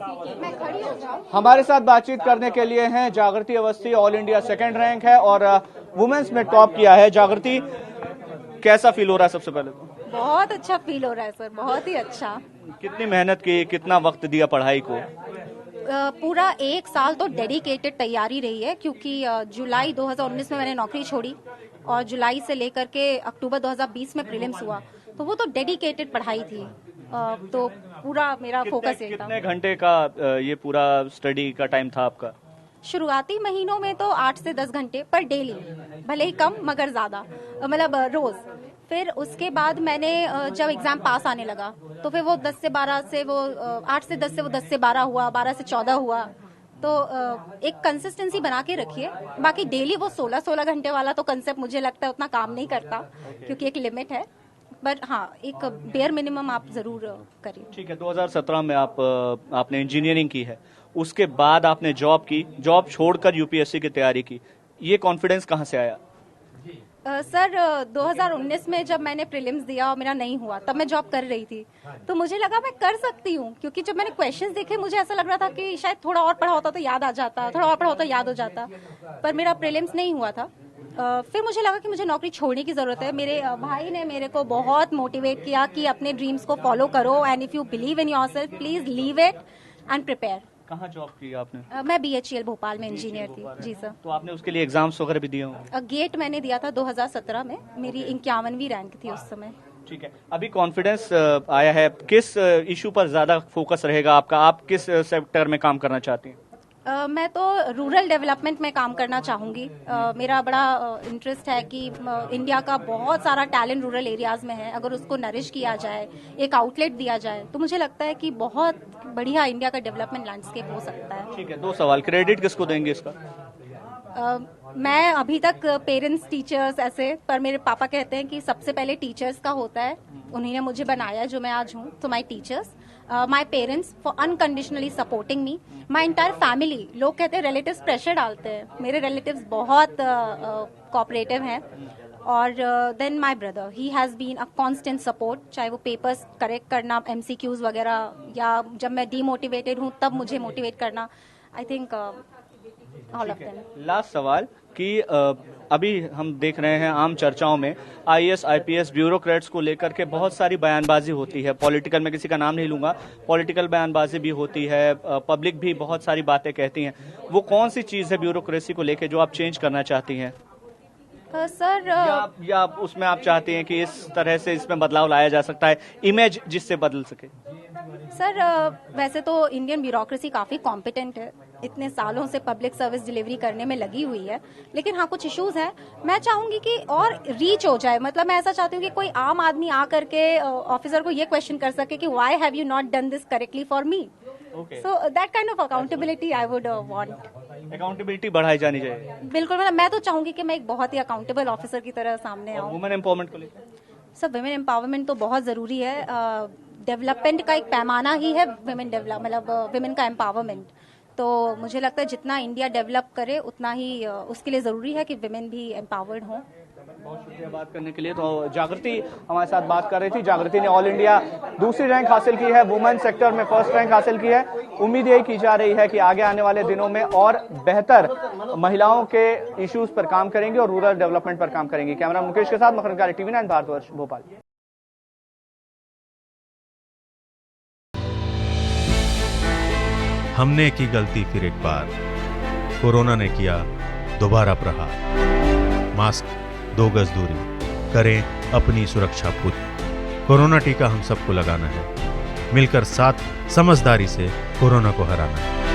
हमारे साथ बातचीत करने के लिए हैं जागृति Awasthi. All India second rank है और वुमेन्स में टॉप किया है। जागृति, कैसा फील हो रहा है? सबसे पहले तो बहुत अच्छा फील हो रहा है सर, बहुत ही अच्छा। कितनी मेहनत की, कितना वक्त दिया पढ़ाई को? पूरा 1 साल तो डेडिकेटेड तैयारी रही है, क्योंकि जुलाई 2019 में मैंने नौकरी छोड़ी और जुलाई से लेकर के अक्टूबर 2020 में प्रीलिम्स हुआ, तो वो तो डेडिकेटेड पढ़ाई थी। तो पूरा मेरा फोकस ये था। कितने घंटे का ये पूरा स्टडी का टाइम था आपका? शुरुआती महीनों में तो 8 से 10 घंटे पर डेली, भले ही कम मगर ज्यादा, मतलब रोज। फिर उसके बाद मैंने जब एग्जाम पास आने लगा तो फिर वो 10 से 12 से वो 8 से 10 से वो 10 से 12 हुआ, 12 से 14 हुआ। तो एक कंसिस्टेंसी बना के रखिए। बाकी डेली वो 16 घंटे वाला तो कंसेप्ट मुझे लगता है उतना काम नहीं करता, क्योंकि एक लिमिट है। बट हाँ, एक बेयर मिनिमम आप जरूर करिए। ठीक है। 2017 में आपने इंजीनियरिंग की है, उसके बाद आपने जॉब की, जॉब छोड़कर यूपीएससी की तैयारी की। ये कॉन्फिडेंस कहाँ से आया? सर 2019 में जब मैंने प्रीलिम्स दिया और मेरा नहीं हुआ, तब मैं जॉब कर रही थी, तो मुझे लगा मैं कर सकती हूँ, क्योंकि जब मैंने क्वेश्चंस देखे मुझे ऐसा लग रहा था कि शायद थोड़ा और पढ़ा होता तो याद आ जाता, थोड़ा और पढ़ा होता याद हो जाता। पर मेरा प्रीलिम्स नहीं हुआ था। फिर मुझे लगा कि मुझे नौकरी छोड़ने की जरूरत है। मेरे भाई ने मेरे को बहुत मोटिवेट किया कि अपने ड्रीम्स को फॉलो करो, and if you believe in yourself please leave it and prepare. कहाँ जॉब की आपने? मैं BHEL भोपाल में इंजीनियर थी। जी सर। तो आपने उसके लिए एग्जाम्स वगैरह भी दिए होंगे? गेट मैंने दिया था 2017 में, मेरी 51वीं रैंक थी उस समय। ठीक है। अभी कॉन्फिडेंस आया है, किस इशू पर ज्यादा फोकस रहेगा आपका? आप किस सेक्टर में काम करना चाहती हैं? मैं तो रूरल डेवलपमेंट में काम करना चाहूँगी। मेरा बड़ा इंटरेस्ट है कि इंडिया का बहुत सारा टैलेंट रूरल एरियाज में है। अगर उसको नरिश किया जाए, एक आउटलेट दिया जाए, तो मुझे लगता है कि बहुत बढ़िया इंडिया का डेवलपमेंट लैंडस्केप हो सकता है। ठीक है। 2 सवाल, क्रेडिट किसको देंगे इसका? मैं अभी तक पेरेंट्स, टीचर्स ऐसे, पर मेरे पापा कहते हैं कि सबसे पहले टीचर्स का होता है। उन्होंने मुझे बनाया जो मैं आज हूँ। तो my teachers, my parents for unconditionally supporting me, my entire family. लोग कहते हैं रिलेटिव्स प्रेशर डालते हैं, मेरे रिलेटिव्स बहुत कोऑपरेटिव हैं। और then my brother, he has been a constant support, चाहे वो पेपर्स करेक्ट करना, MCQs वगैरह, या जब मैं डीमोटिवेटेड हूँ तब मुझे मोटिवेट करना। I think all of them. Last सवाल कि अभी हम देख रहे हैं आम चर्चाओं में IAS IPS ब्यूरोक्रेट्स को लेकर के बहुत सारी बयानबाजी होती है। पॉलिटिकल, मैं किसी का नाम नहीं लूंगा, पॉलिटिकल बयानबाजी भी होती है, पब्लिक भी बहुत सारी बातें कहती हैं। वो कौन सी चीज है ब्यूरोक्रेसी को लेकर जो आप चेंज करना चाहती हैं? सर या उसमें आप चाहती हैं कि इस तरह से इसमें बदलाव लाया जा सकता है, इमेज जिससे बदल सके? सर वैसे तो इंडियन ब्यूरोक्रेसी काफ़ी कॉम्पिटेंट है, इतने सालों से पब्लिक सर्विस डिलीवरी करने में लगी हुई है। लेकिन हाँ, कुछ इश्यूज हैं। मैं चाहूंगी कि और रीच हो जाए। मतलब मैं ऐसा चाहती हूँ कि कोई आम आदमी आ करके ऑफिसर को ये क्वेश्चन कर सके कि why have you not done this correctly for me. So that kind of accountability I would want. Accountability बढ़ाई जानी चाहिए। बिल्कुल, मतलब मैं तो चाहूंगी कि मैं एक बहुत ही अकाउंटेबल ऑफिसर की तरह सामने आऊँ। वुमेन एम्पावरमेंट को लेकर? सर वुमेन एम्पावरमेंट तो बहुत जरूरी है। डेवलपमेंट का एक पैमाना ही है वुमेन का एम्पावरमेंट। तो मुझे लगता है जितना इंडिया डेवलप करे उतना ही उसके लिए जरूरी है कि वुमेन भी एम्पावर्ड हों। बहुत शुक्रिया बात करने के लिए। तो जागृति हमारे साथ बात कर रही थी। जागृति ने ऑल इंडिया दूसरी रैंक हासिल की है, वुमेन सेक्टर में फर्स्ट रैंक हासिल की है। उम्मीद यही की जा रही है कि आगे आने वाले दिनों में और बेहतर महिलाओं के इश्यूज पर काम करेंगे और रूरल डेवलपमेंट पर काम करेंगे। कैमरा मुकेश के साथ मकरंकारी, TV9 भारतवर्ष, भोपाल। हमने की गलती फिर एक बार, कोरोना ने किया दोबारा प्रहार। मास्क, 2 गज दूरी, करें अपनी सुरक्षा पूरी। कोरोना टीका हम सबको लगाना है, मिलकर साथ समझदारी से कोरोना को हराना है।